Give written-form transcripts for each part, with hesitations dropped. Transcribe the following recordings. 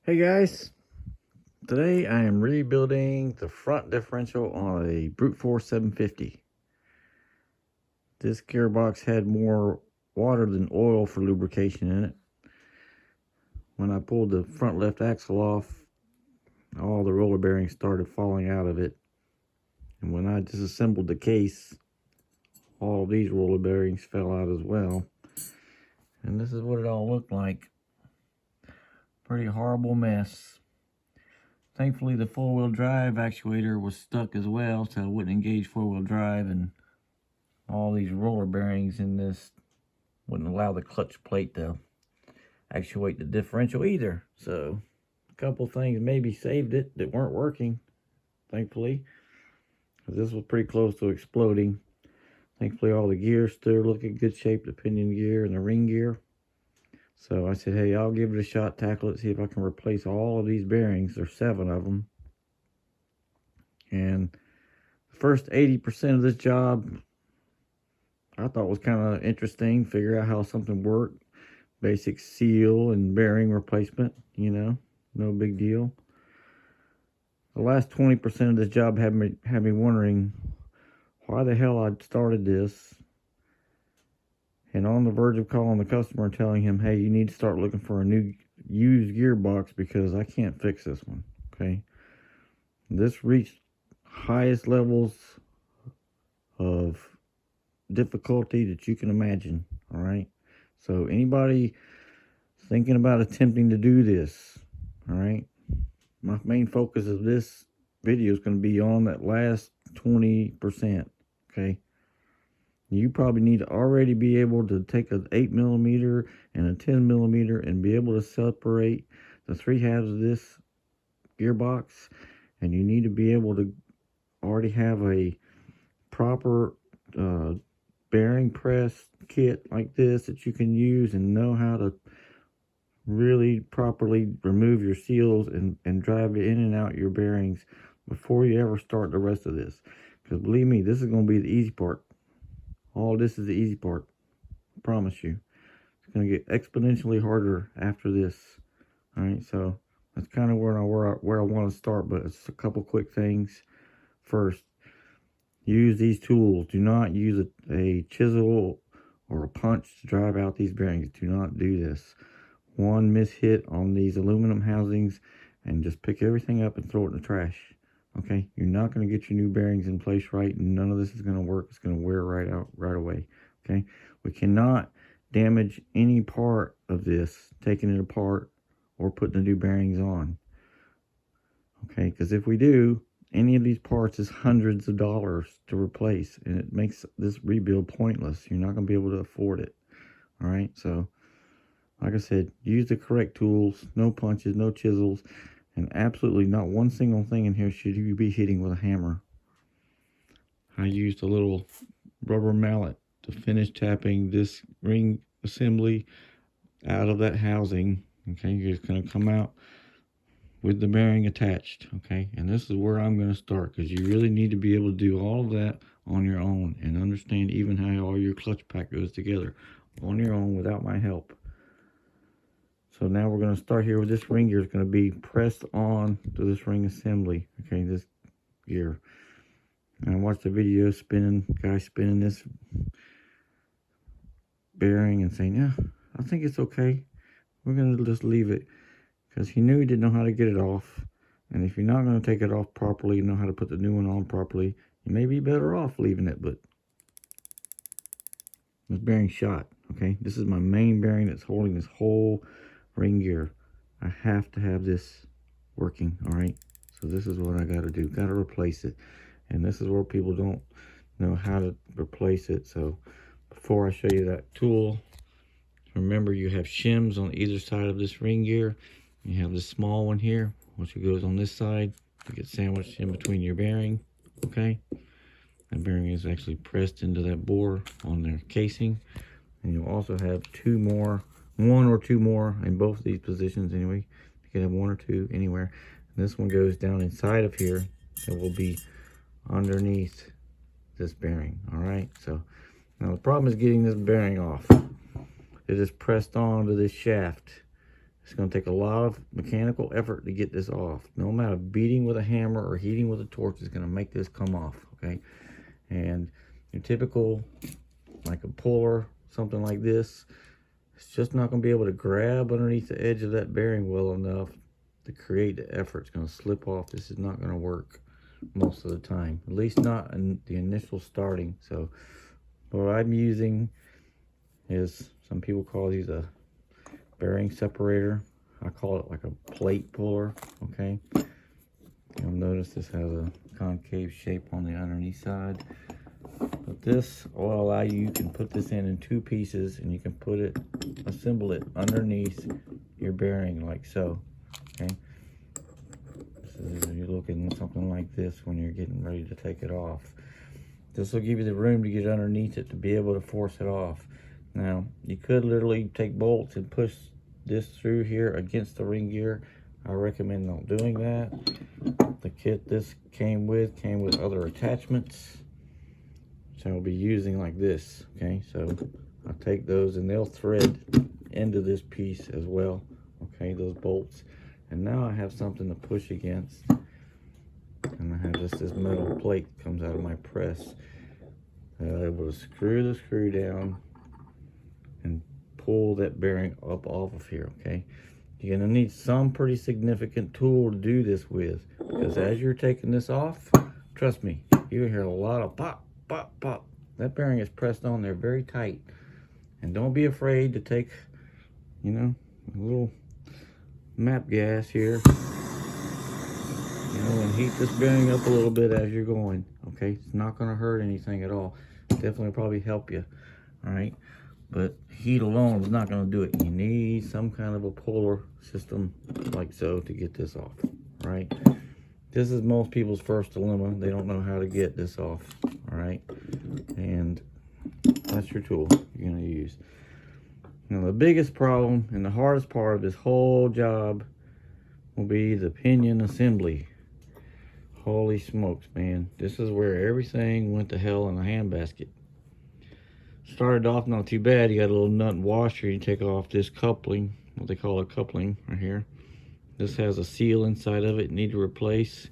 Hey guys, today I am rebuilding the front differential on a Brute Force 750. This gearbox had more water than oil for lubrication in it. When I pulled the front left axle off, all the roller bearings started falling out of it. And when I disassembled the case, all of these roller bearings fell out as well. And this is what it all looked like. Pretty horrible mess. Thankfully, the four-wheel drive actuator was stuck as well, so it wouldn't engage four-wheel drive, and all these roller bearings in this wouldn't allow the clutch plate to actuate the differential either. So, a couple things maybe saved it that weren't working, thankfully, because this was pretty close to exploding. Thankfully, all the gears still look in good shape, the pinion gear and the ring gear. So I said, hey, I'll give it a shot, tackle it, see if I can replace all of these bearings. There's 7 of them. And the first 80% of this job I thought was kind of interesting. Figure out how something worked. Basic seal and bearing replacement, no big deal. The last 20% of this job had me wondering why the hell I'd started this, and on the verge of calling the customer and telling him, hey, you need to start looking for a new used gearbox because I can't fix this one. Okay, this reached highest levels of difficulty that you can imagine. All right, so anybody thinking about attempting to do this, all right, my main focus of this video is going to be on that last 20%. Okay, you probably need to already be able to take an 8mm and a 10mm and be able to separate the 3 halves of this gearbox, and you need to be able to already have a proper bearing press kit like this that you can use and know how to really properly remove your seals and drive in and out your bearings before you ever start the rest of this. Because believe me, this is going to be the easy part. All this is the easy part. I promise you. It's going to get exponentially harder after this. Alright, so that's kind of where I want to start, but it's a couple quick things. First, use these tools. Do not use a chisel or a punch to drive out these bearings. Do not do this. One mishit on these aluminum housings and just pick everything up and throw it in the trash. Okay, you're not going to get your new bearings in place right, and none of this is going to work. It's going to wear right out right away. Okay, we cannot damage any part of this taking it apart or putting the new bearings on. Okay, because if we do, any of these parts is hundreds of dollars to replace, and it makes this rebuild pointless. You're not going to be able to afford it. All right, so like I said, use the correct tools. No punches, no chisels. And absolutely not one single thing in here should you be hitting with a hammer. I used a little rubber mallet to finish tapping this ring assembly out of that housing. Okay, you're just going to come out with the bearing attached. Okay, and this is where I'm going to start, because you really need to be able to do all of that on your own and understand even how all your clutch pack goes together on your own without my help. So now we're going to start here with this ring gear. It's going to be pressed on to this ring assembly. Okay, this gear. And I watched the video guy spinning this bearing and saying, yeah, I think it's okay. We're going to just leave it. Because he knew he didn't know how to get it off. And if you're not going to take it off properly, you know how to put the new one on properly, you may be better off leaving it. But this bearing shot. Okay, this is my main bearing that's holding this whole ring gear. I have to have this working. All right, so this is what I got to do. Got to replace it, and this is where people don't know how to replace it. So before I show you that tool, remember you have shims on either side of this ring gear. You have this small one here, which goes on this side to get sandwiched in between your bearing. Okay, that bearing is actually pressed into that bore on their casing, and you'll also have one or two more in both of these positions anyway. You can have 1 or 2 anywhere. And this one goes down inside of here. It will be underneath this bearing. All right, so now the problem is getting this bearing off. It is pressed onto this shaft It's going to take a lot of mechanical effort to get this off. No amount of beating with a hammer or heating with a torch is going to make this come off, okay? And your typical, like a puller, something like this, it's just not going to be able to grab underneath the edge of that bearing well enough to create the effort. It's going to slip off. This is not going to work most of the time, at least not in the initial starting. So what I'm using is, some people call these a bearing separator. I call it like a plate puller, okay? You'll notice this has a concave shape on the underneath side. But this will allow you can put this in 2 pieces, and you can put it, assemble it underneath your bearing like so, okay? So you're looking at something like this when you're getting ready to take it off. This will give you the room to get underneath it to be able to force it off. Now, you could literally take bolts and push this through here against the ring gear. I recommend not doing that. The kit this came with other attachments, which I'll be using like this, okay? So I'll take those and they'll thread into this piece as well, okay, those bolts. And now I have something to push against. And I have this metal plate that comes out of my press. I'm able to screw the screw down and pull that bearing up off of here, okay? You're gonna need some pretty significant tool to do this with, because as you're taking this off, trust me, you hear a lot of pop, pop, pop. That bearing is pressed on there very tight. And don't be afraid to take, you know, a little map gas here, you know, and heat this bearing up a little bit as you're going, okay? It's not gonna hurt anything at all. Definitely probably help you, all right? But heat alone is not going to do it. You need some kind of a puller system like so to get this off, right? This is most people's first dilemma. They don't know how to get this off, all right? And that's your tool you're going to use. Now, the biggest problem and the hardest part of this whole job will be the pinion assembly. Holy smokes, man. This is where everything went to hell in a handbasket. Started off not too bad. You got a little nut and washer. You take off this coupling, what they call a coupling right here. This has a seal inside of it, need to replace.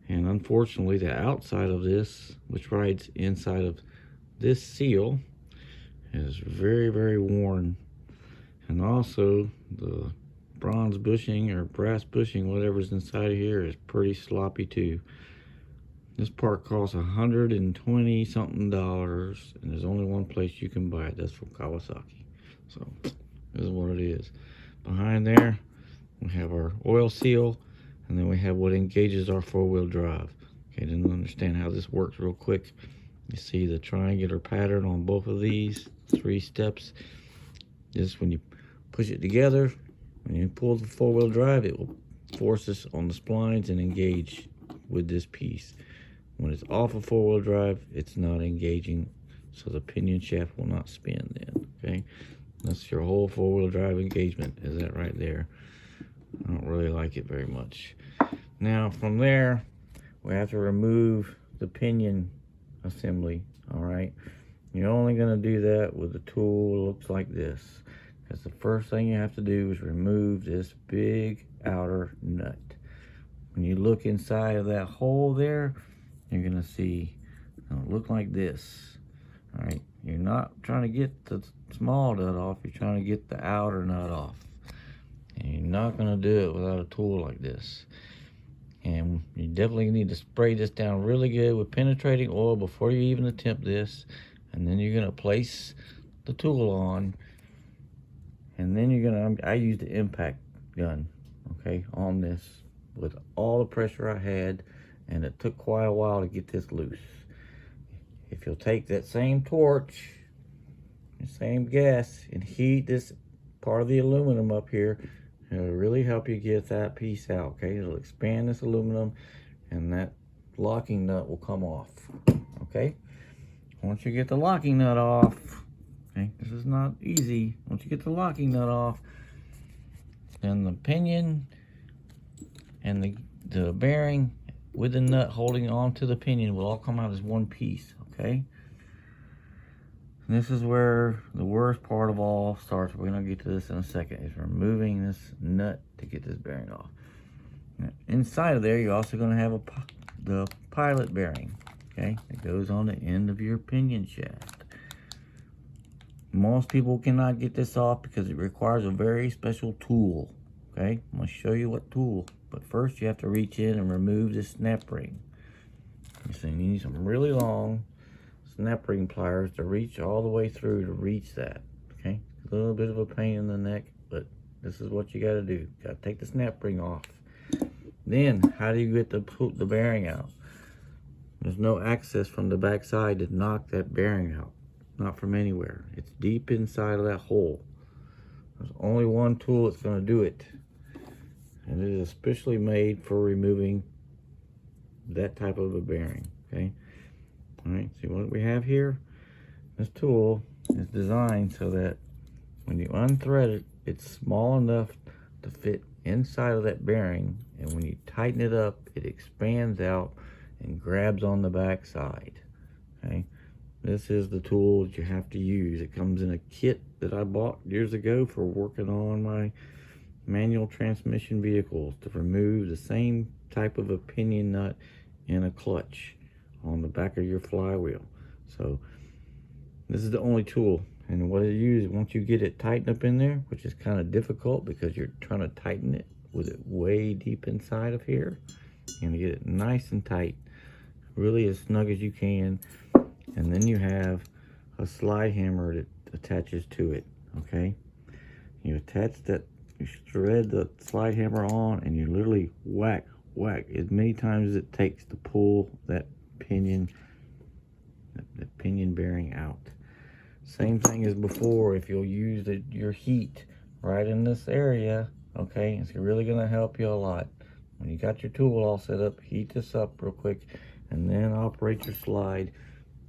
And unfortunately, the outside of this, which rides inside of this seal, is very, very worn. And also, the bronze bushing or brass bushing, whatever's inside of here, is pretty sloppy too. This part costs $120 something, and there's only one place you can buy it. That's from Kawasaki. So this is what it is. Behind there, we have our oil seal, and then we have what engages our 4-wheel drive. Okay, to understand how this works real quick, you see the triangular pattern on both of these 3 steps. This, when you push it together, when you pull the 4-wheel drive, it will force us on the splines and engage with this piece. When it's off of 4-wheel drive, it's not engaging, so the pinion shaft will not spin then, okay? That's your whole 4-wheel drive engagement, is that right there. I don't really like it very much. Now, from there, we have to remove the pinion assembly, all right? You're only gonna do that with a tool that looks like this, because the first thing you have to do is remove this big outer nut. When you look inside of that hole there, you're gonna see it'll look like this. All right, you're not trying to get the small nut off, you're trying to get the outer nut off. And you're not gonna do it without a tool like this. And you definitely need to spray this down really good with penetrating oil before you even attempt this. And then you're gonna place the tool on, and then you're gonna, I use the impact gun, okay, on this with all the pressure I had. And it took quite a while to get this loose. If you'll take that same torch, the same gas, and heat this part of the aluminum up here, it'll really help you get that piece out, okay? It'll expand this aluminum, and that locking nut will come off, okay? Once you get the locking nut off, okay, this is not easy. Once you get the locking nut off, then the pinion and the bearing with the nut holding on to the pinion will all come out as one piece, okay? And this is where the worst part of all starts. We're going to get to this in a second. Is removing this nut to get this bearing off. Now, inside of there, you're also going to have the pilot bearing. Okay, it goes on the end of your pinion shaft. Most people cannot get this off because it requires a very special tool. Okay, I'm going to show you what tool. But first, you have to reach in and remove this snap ring. So you need some really long snap ring pliers to reach all the way through to reach that. Okay, a little bit of a pain in the neck, but this is what you got to do. Got to take the snap ring off. Then, how do you get the bearing out? There's no access from the back side to knock that bearing out. Not from anywhere. It's deep inside of that hole. There's only one tool that's going to do it. And it is especially made for removing that type of a bearing. Okay. Alright, see what we have here? This tool is designed so that when you unthread it, it's small enough to fit inside of that bearing, and when you tighten it up, it expands out and grabs on the back side. Okay, this is the tool that you have to use. It comes in a kit that I bought years ago for working on my manual transmission vehicles to remove the same type of a pinion nut in a clutch on the back of your flywheel. So this is the only tool, and what it uses, once you get it tightened up in there, which is kind of difficult because you're trying to tighten it with it way deep inside of here, you're gonna get it nice and tight, really as snug as you can. And then you have a slide hammer that attaches to it. Okay, you attach that, you thread the slide hammer on, and you literally whack as many times as it takes to pull that pinion bearing out. Same thing as before. If you'll use your heat right in this area, okay, it's really going to help you a lot. When you got your tool all set up, heat this up real quick, and then operate your slide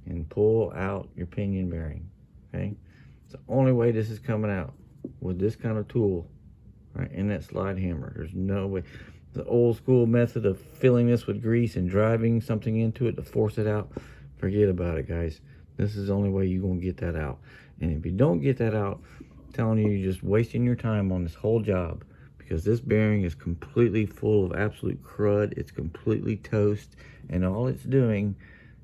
and pull out your pinion bearing. Okay, it's the only way this is coming out, with this kind of tool, right, in that slide hammer. There's no way. The old school method of filling this with grease and driving something into it to force it out, forget about it, guys. This is the only way you're going to get that out. And if you don't get that out, I'm telling you, you're just wasting your time on this whole job, because this bearing is completely full of absolute crud. It's completely toast, and all it's doing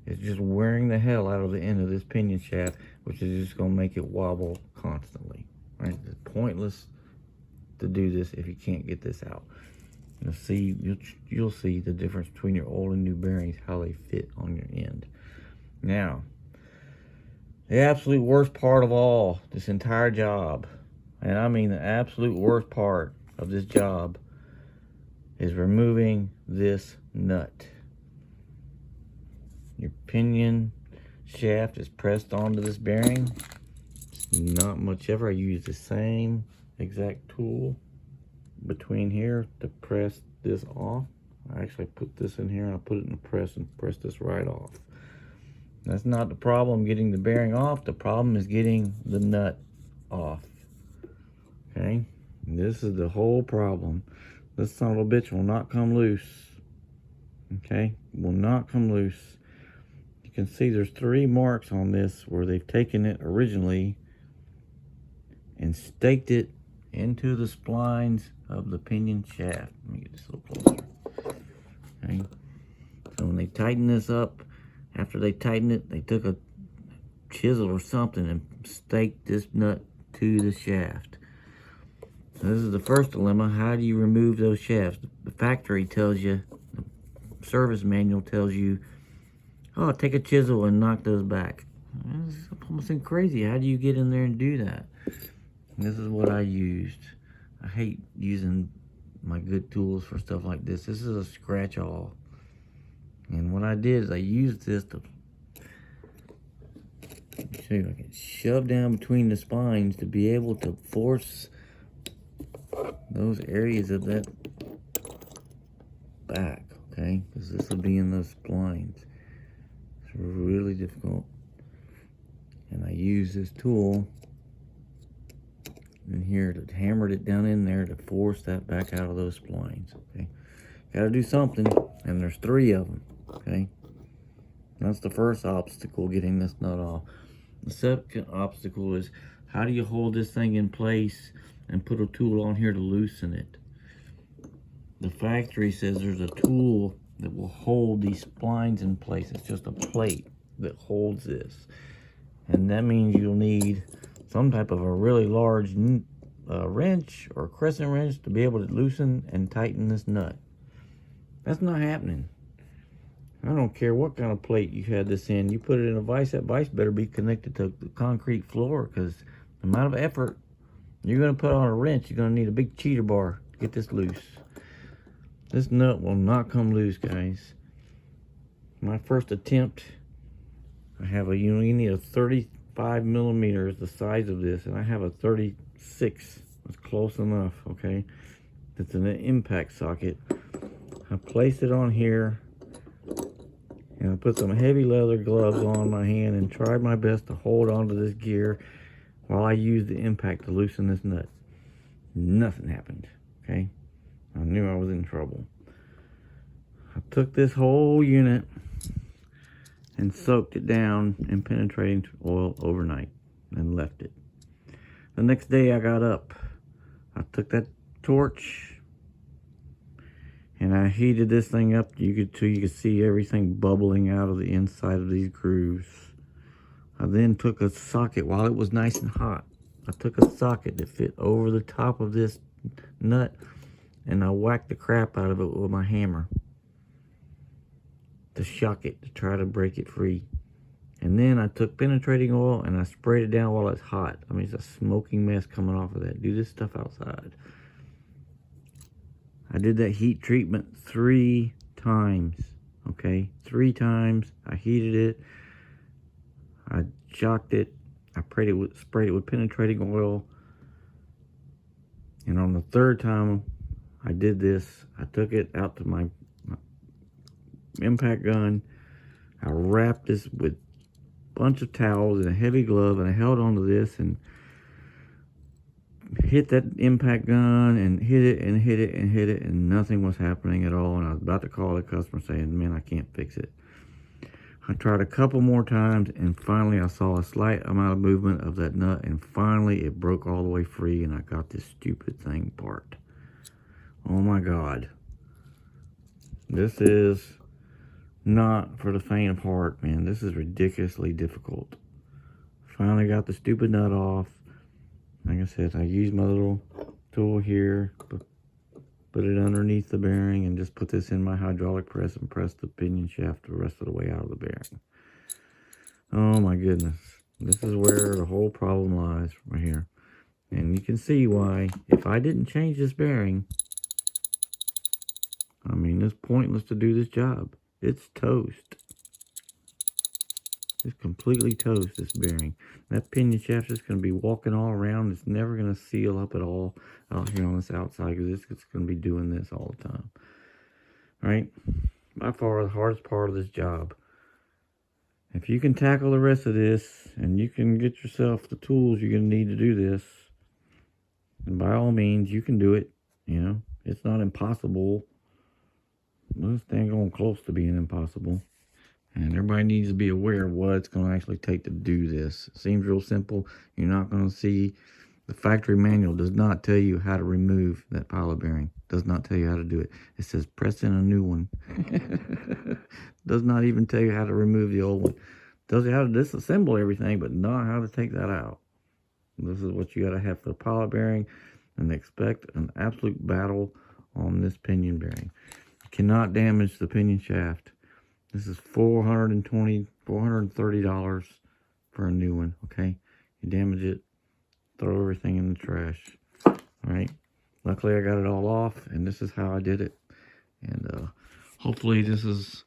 is just wearing the hell out of the end of this pinion shaft, which is just going to make it wobble constantly. Right? It's pointless to do this if you can't get this out. You'll see the difference between your old and new bearings, how they fit on your end. Now, the absolute worst part of all, this entire job, and I mean the absolute worst part of this job, is removing this nut. Your pinion shaft is pressed onto this bearing. It's not much ever. I use the same exact tool between here to press this off. I actually put this in here and I put it in the press and press this right off. That's not the problem, getting the bearing off. The problem is getting the nut off. Okay, and this is the whole problem. This son of a bitch will not come loose. Okay, will not come loose. You can see there's 3 marks on this where they've taken it originally and staked it into the splines of the pinion shaft. Let me get this a little closer. Okay, so when they tighten this up, after they tighten it, they took a chisel or something and staked this nut to the shaft. So this is the first dilemma. How do you remove those shafts? The factory tells you, the service manual tells you, oh, take a chisel and knock those back. It's almost crazy. How do you get in there and do that? And this is what I used. I hate using my good tools for stuff like this. This is a scratch all. And what I did is I used this to, let me show you, I can shove down between the spines to be able to force those areas of that back, okay? Because this will be in those splines. It's really difficult. And I use this tool in here to hammer it down in there to force that back out of those splines, okay? Got to do something, and there's 3 of them, okay? That's the first obstacle, getting this nut off. The second obstacle is, how do you hold this thing in place and put a tool on here to loosen it? The factory says there's a tool that will hold these splines in place. It's just a plate that holds this. And that means you'll need some type of a really large wrench or crescent wrench to be able to loosen and tighten this nut. That's not happening. I don't care what kind of plate you had this in. You put it in a vise, that vise better be connected to the concrete floor, because the amount of effort you're going to put on a wrench, you're going to need a big cheater bar to get this loose. This nut will not come loose, guys. My first attempt, I have a, you need a 35 millimeters, the size of this, and I have a 36. That's close enough, okay? It's an impact socket. I placed it on here, and I put some heavy leather gloves on my hand and tried my best to hold onto this gear while I used the impact to loosen this nut. Nothing happened, okay? I knew I was in trouble. I took this whole unit and soaked it down in penetrating oil overnight and left it. The next day I got up. I took that torch and I heated this thing up till you could see everything bubbling out of the inside of these grooves. I then took a socket while it was nice and hot. I took a socket that fit over the top of this nut and I whacked the crap out of it with my hammer to shock it, to try to break it free. And then I took penetrating oil and I sprayed it down while it's hot. I mean, it's a smoking mess coming off of that. Do this stuff outside. I did that heat treatment 3 times, okay? 3 times. I heated it. I shocked it. I sprayed it with penetrating oil. And on the 3rd time I did this, I took it out to my impact gun. I wrapped this with a bunch of towels and a heavy glove, and I held onto this and hit that impact gun and hit it and hit it and hit it, and nothing was happening at all. And I was about to call the customer saying, man, I can't fix it. I tried a couple more times, and finally I saw a slight amount of movement of that nut, and finally it broke all the way free, and I got this stupid thing apart. Oh my God. This is not for the faint of heart, man. This is ridiculously difficult. Finally got the stupid nut off. Like I said, I used my little tool here, put it underneath the bearing, and just put this in my hydraulic press and press the pinion shaft the rest of the way out of the bearing. Oh my goodness. This is where the whole problem lies, right here. And you can see why, if I didn't change this bearing, I mean, it's pointless to do this job. It's toast. It's completely toast, this bearing. That pinion shaft is going to be walking all around. It's never going to seal up at all out here on this outside, because it's going to be doing this all the time. Right? By far the hardest part of this job. If you can tackle the rest of this, and you can get yourself the tools you're going to need to do this, and by all means, you can do it. You know, it's not impossible. This thing going close to being impossible. And everybody needs to be aware of what it's going to actually take to do this. It seems real simple. You're not going to see, the factory manual does not tell you how to remove that pilot bearing. Does not tell you how to do it. It says press in a new one. Does not even tell you how to remove the old one. Tells you how to disassemble everything, but not how to take that out. This is what you got to have for the pilot bearing, and expect an absolute battle on this pinion bearing. You cannot damage the pinion shaft. This is $430 for a new one, okay? You damage it, throw everything in the trash, all right? Luckily, I got it all off, and this is how I did it. And hopefully this is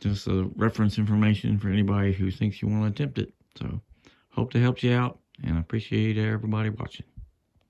just a reference information for anybody who thinks you want to attempt it. So, hope that helps you out, and I appreciate everybody watching.